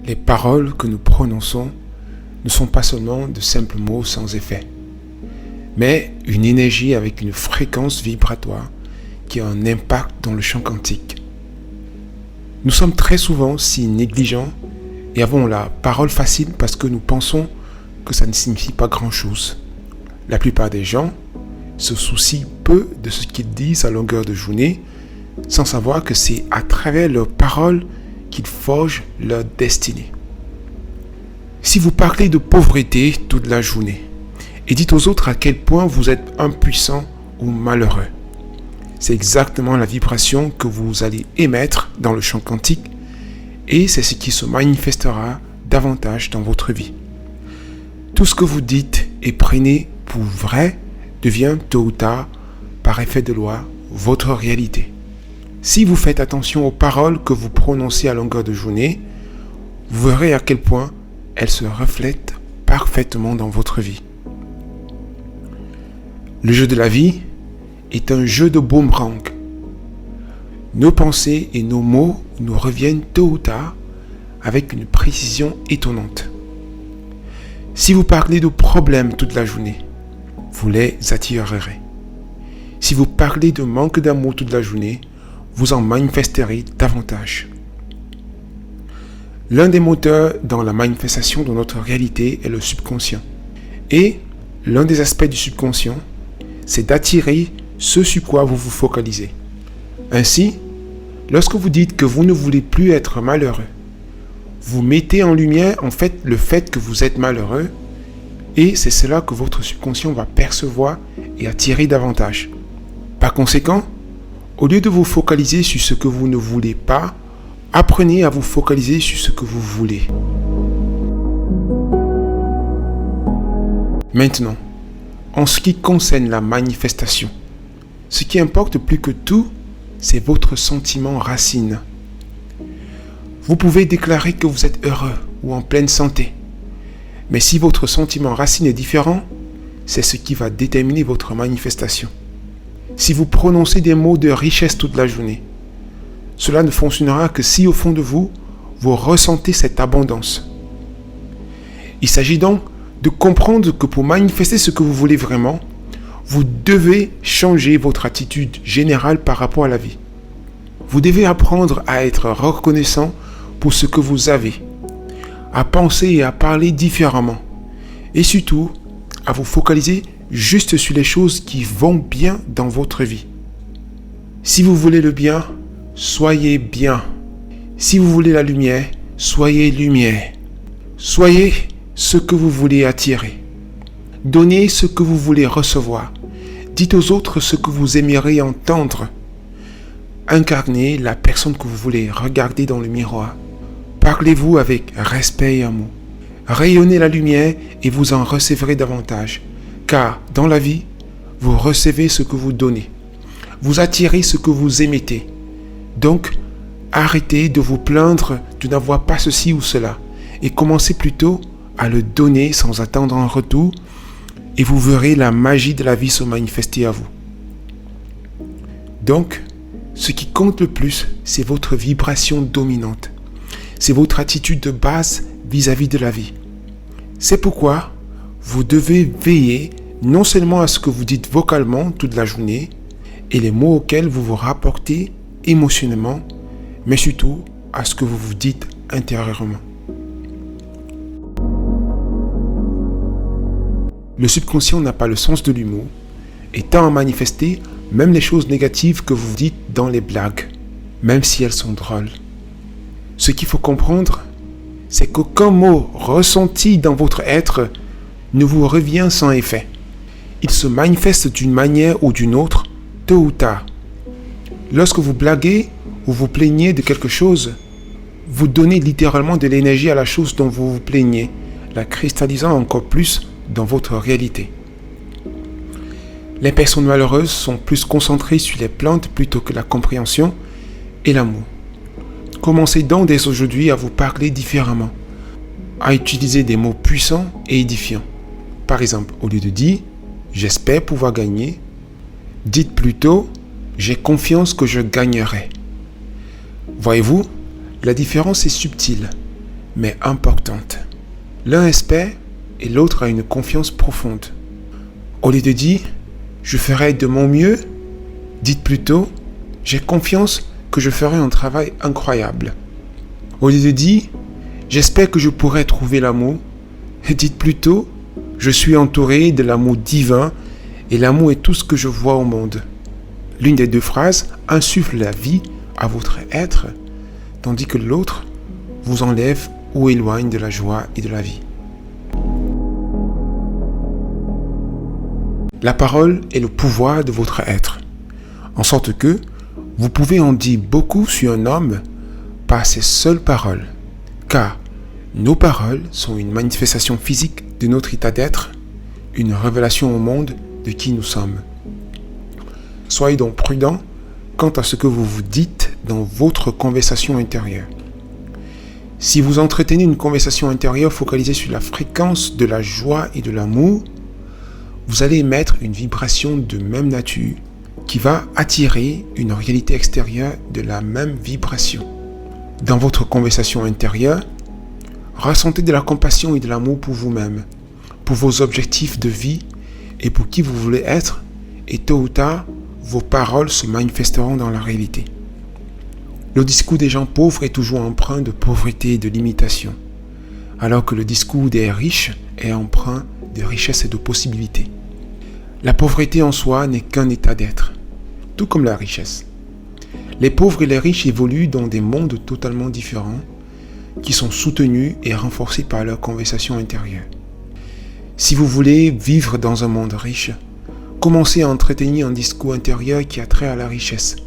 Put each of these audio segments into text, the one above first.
Les paroles que nous prononçons ne sont pas seulement de simples mots sans effet, mais une énergie avec une fréquence vibratoire qui a un impact dans le champ quantique. Nous sommes très souvent si négligents et avons la parole facile parce que nous pensons que ça ne signifie pas grand-chose. La plupart des gens se soucient peu de ce qu'ils disent à longueur de journée, sans savoir que c'est à travers leurs paroles qu'ils forgent leur destinée. Si vous parlez de pauvreté toute la journée et dites aux autres à quel point vous êtes impuissant ou malheureux, c'est exactement la vibration que vous allez émettre dans le champ quantique et c'est ce qui se manifestera davantage dans votre vie. Tout ce que vous dites et prenez pour vrai devient tôt ou tard, par effet de loi, votre réalité. Si vous faites attention aux paroles que vous prononcez à longueur de journée, vous verrez à quel point elles se reflètent parfaitement dans votre vie. Le jeu de la vie est un jeu de boomerang. Nos pensées et nos mots nous reviennent tôt ou tard avec une précision étonnante. Si vous parlez de problèmes toute la journée, vous les attirerez. Si vous parlez de manque d'amour toute la journée, vous en manifesterez davantage. L'un des moteurs dans la manifestation de notre réalité est le subconscient. Et l'un des aspects du subconscient, c'est d'attirer ce sur quoi vous vous focalisez. Ainsi, lorsque vous dites que vous ne voulez plus être malheureux, vous mettez en lumière en fait le fait que vous êtes malheureux et c'est cela que votre subconscient va percevoir et attirer davantage. Par conséquent, au lieu de vous focaliser sur ce que vous ne voulez pas, apprenez à vous focaliser sur ce que vous voulez. Maintenant, en ce qui concerne la manifestation, ce qui importe plus que tout, c'est votre sentiment racine. Vous pouvez déclarer que vous êtes heureux ou en pleine santé. Mais si votre sentiment racine est différent, c'est ce qui va déterminer votre manifestation. Si vous prononcez des mots de richesse toute la journée, cela ne fonctionnera que si au fond de vous, vous ressentez cette abondance. Il s'agit donc de comprendre que pour manifester ce que vous voulez vraiment, vous devez changer votre attitude générale par rapport à la vie. Vous devez apprendre à être reconnaissant pour ce que vous avez, à penser et à parler différemment, et surtout à vous focaliser juste sur les choses qui vont bien dans votre vie. Si vous voulez le bien, soyez bien. Si vous voulez la lumière, soyez lumière. Soyez ce que vous voulez attirer. Donnez ce que vous voulez recevoir. Dites aux autres ce que vous aimeriez entendre. Incarnez la personne que vous voulez regarder dans le miroir. Parlez-vous avec respect et amour. Rayonnez la lumière et vous en recevrez davantage. Car dans la vie, vous recevez ce que vous donnez. Vous attirez ce que vous émettez. Donc, arrêtez de vous plaindre de n'avoir pas ceci ou cela et commencez plutôt à le donner sans attendre un retour et vous verrez la magie de la vie se manifester à vous. Donc, ce qui compte le plus, c'est votre vibration dominante. C'est votre attitude de base vis-à-vis de la vie. C'est pourquoi vous devez veiller non seulement à ce que vous dites vocalement toute la journée et les mots auxquels vous vous rapportez émotionnellement, mais surtout à ce que vous vous dites intérieurement. Le subconscient n'a pas le sens de l'humour et tend à manifester même les choses négatives que vous dites dans les blagues, même si elles sont drôles. Ce qu'il faut comprendre, c'est qu'aucun mot ressenti dans votre être ne vous revient sans effet. Il se manifeste d'une manière ou d'une autre, tôt ou tard. Lorsque vous blaguez ou vous plaignez de quelque chose, vous donnez littéralement de l'énergie à la chose dont vous vous plaignez, la cristallisant encore plus dans votre réalité. Les personnes malheureuses sont plus concentrées sur les plaintes plutôt que la compréhension et l'amour. Commencez donc dès aujourd'hui à vous parler différemment, à utiliser des mots puissants et édifiants. Par exemple, au lieu de dire « j'espère pouvoir gagner », dites plutôt « j'ai confiance que je gagnerai ». Voyez-vous, la différence est subtile, mais importante. L'un espère et l'autre a une confiance profonde. Au lieu de dire « je ferai de mon mieux », dites plutôt « j'ai confiance que je ferai un travail incroyable ». Au lieu de dire « j'espère que je pourrai trouver l'amour », dites plutôt « je suis entouré de l'amour divin et l'amour est tout ce que je vois au monde ». L'une des deux phrases insuffle la vie à votre être, tandis que l'autre vous enlève ou éloigne de la joie et de la vie. La parole est le pouvoir de votre être, en sorte que vous pouvez en dire beaucoup sur un homme par ses seules paroles, car nos paroles sont une manifestation physique de notre état d'être, une révélation au monde de qui nous sommes. Soyez donc prudents quant à ce que vous vous dites dans votre conversation intérieure. Si vous entretenez une conversation intérieure focalisée sur la fréquence de la joie et de l'amour, vous allez émettre une vibration de même nature qui va attirer une réalité extérieure de la même vibration. Dans votre conversation intérieure, ressentez de la compassion et de l'amour pour vous-même, pour vos objectifs de vie et pour qui vous voulez être, et tôt ou tard, vos paroles se manifesteront dans la réalité. Le discours des gens pauvres est toujours empreint de pauvreté et de limitation, alors que le discours des riches est empreint de richesse et de possibilités. La pauvreté en soi n'est qu'un état d'être, tout comme la richesse. Les pauvres et les riches évoluent dans des mondes totalement différents, qui sont soutenus et renforcés par leur conversation intérieure. Si vous voulez vivre dans un monde riche, commencez à entretenir un discours intérieur qui a trait à la richesse.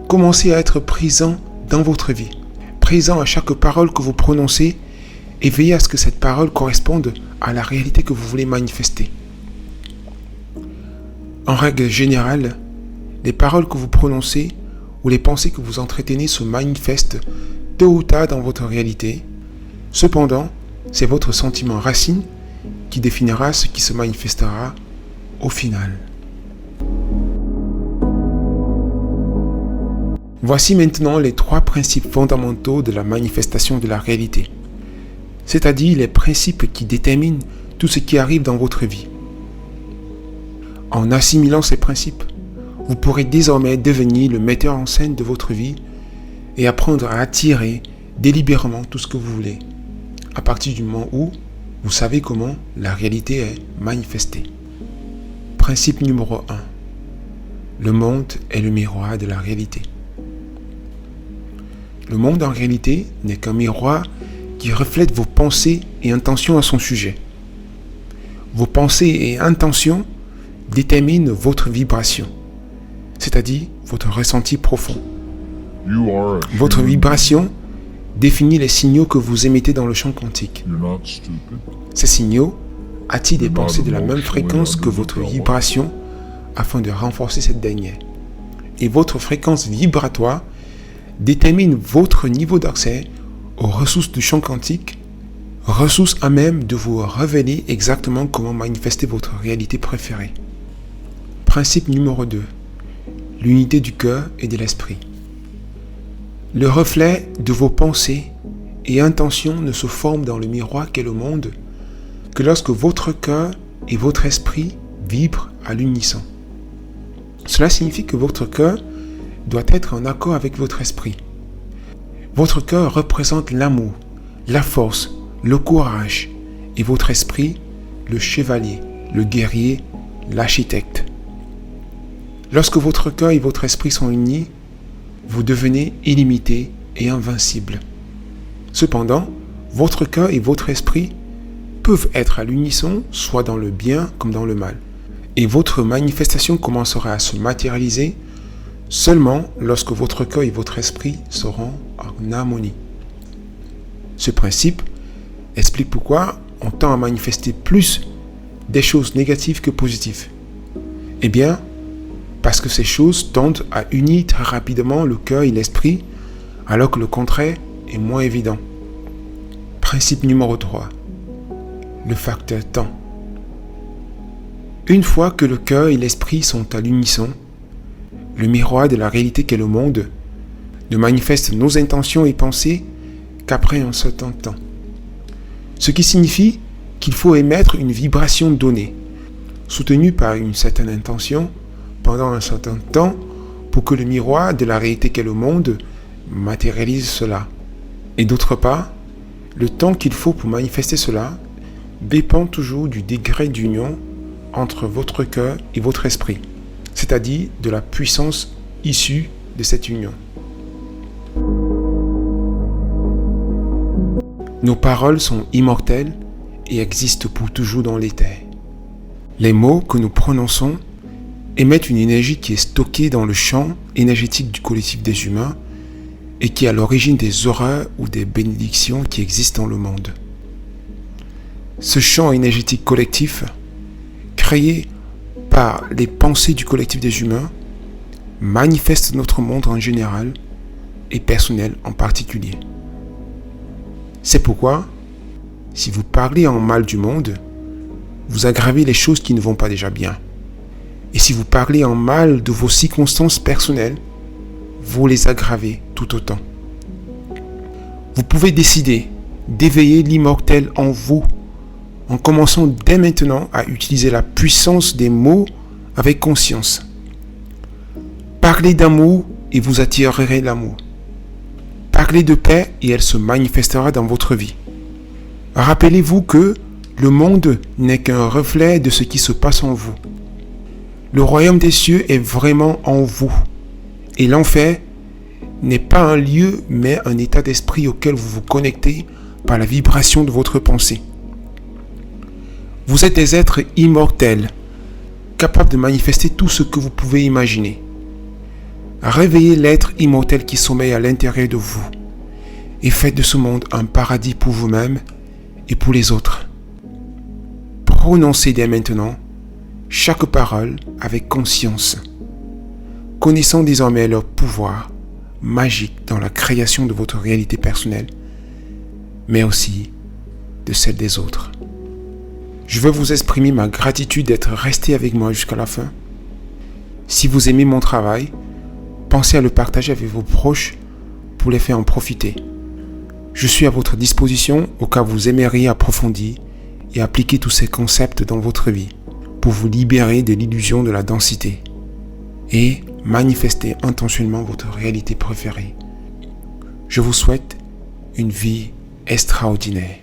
Commencez à être présent dans votre vie, présent à chaque parole que vous prononcez et veillez à ce que cette parole corresponde à la réalité que vous voulez manifester. En règle générale, les paroles que vous prononcez ou les pensées que vous entretenez se manifestent tôt ou tard dans votre réalité. Cependant, c'est votre sentiment racine qui définira ce qui se manifestera au final. Voici maintenant les 3 principes fondamentaux de la manifestation de la réalité, c'est-à-dire les principes qui déterminent tout ce qui arrive dans votre vie. En assimilant ces principes, vous pourrez désormais devenir le metteur en scène de votre vie et apprendre à attirer délibérément tout ce que vous voulez, à partir du moment où vous savez comment la réalité est manifestée. Principe numéro 1. Le monde est le miroir de la réalité. Le monde en réalité n'est qu'un miroir qui reflète vos pensées et intentions à son sujet. Vos pensées et intentions déterminent votre vibration, c'est-à-dire votre ressenti profond. Votre vibration définit les signaux que vous émettez dans le champ quantique. Ces signaux attirent des pensées de la même fréquence que votre vibration afin de renforcer cette dernière. Et votre fréquence vibratoire détermine votre niveau d'accès aux ressources du champ quantique, ressources à même de vous révéler exactement comment manifester votre réalité préférée. Principe numéro 2. L'unité du cœur et de l'esprit. Le reflet de vos pensées et intentions ne se forme dans le miroir qu'est le monde que lorsque votre cœur et votre esprit vibrent à l'unisson. Cela signifie que votre cœur doit être en accord avec votre esprit. Votre cœur représente l'amour, la force, le courage, et votre esprit, le chevalier, le guerrier, l'architecte. Lorsque votre cœur et votre esprit sont unis, vous devenez illimité et invincible. Cependant, votre cœur et votre esprit peuvent être à l'unisson, soit dans le bien comme dans le mal. Et votre manifestation commencera à se matérialiser seulement lorsque votre cœur et votre esprit seront en harmonie. Ce principe explique pourquoi on tend à manifester plus des choses négatives que positives. Eh bien, parce que ces choses tendent à unir très rapidement le cœur et l'esprit, alors que le contraire est moins évident. Principe numéro 3. Le facteur temps. Une fois que le cœur et l'esprit sont à l'unisson, le miroir de la réalité qu'est le monde ne manifeste nos intentions et pensées qu'après un certain temps. Ce qui signifie qu'il faut émettre une vibration donnée, soutenue par une certaine intention, pendant un certain temps, pour que le miroir de la réalité qu'est le monde matérialise cela. Et d'autre part, le temps qu'il faut pour manifester cela dépend toujours du degré d'union entre votre cœur et votre esprit, c'est-à-dire de la puissance issue de cette union. Nos paroles sont immortelles et existent pour toujours dans l'éther. Les mots que nous prononçons émettent une énergie qui est stockée dans le champ énergétique du collectif des humains et qui est à l'origine des horreurs ou des bénédictions qui existent dans le monde. Ce champ énergétique collectif, créé par les pensées du collectif des humains, manifeste notre monde en général et personnel en particulier. C'est pourquoi, si vous parlez en mal du monde, vous aggravez les choses qui ne vont pas déjà bien. Et si vous parlez en mal de vos circonstances personnelles, vous les aggravez tout autant. Vous pouvez décider d'éveiller l'immortel en vous en commençant dès maintenant à utiliser la puissance des mots avec conscience. Parlez d'amour et vous attirerez l'amour. Parlez de paix et elle se manifestera dans votre vie. Rappelez-vous que le monde n'est qu'un reflet de ce qui se passe en vous. Le royaume des cieux est vraiment en vous. Et l'enfer n'est pas un lieu, mais un état d'esprit auquel vous vous connectez par la vibration de votre pensée. Vous êtes des êtres immortels, capables de manifester tout ce que vous pouvez imaginer. Réveillez l'être immortel qui sommeille à l'intérieur de vous et faites de ce monde un paradis pour vous-même et pour les autres. Prononcez dès maintenant chaque parole avec conscience, connaissant désormais leur pouvoir magique dans la création de votre réalité personnelle, mais aussi de celle des autres. Je veux vous exprimer ma gratitude d'être resté avec moi jusqu'à la fin. Si vous aimez mon travail, pensez à le partager avec vos proches pour les faire en profiter. Je suis à votre disposition au cas où vous aimeriez approfondir et appliquer tous ces concepts dans votre vie pour vous libérer de l'illusion de la densité et manifester intentionnellement votre réalité préférée. Je vous souhaite une vie extraordinaire.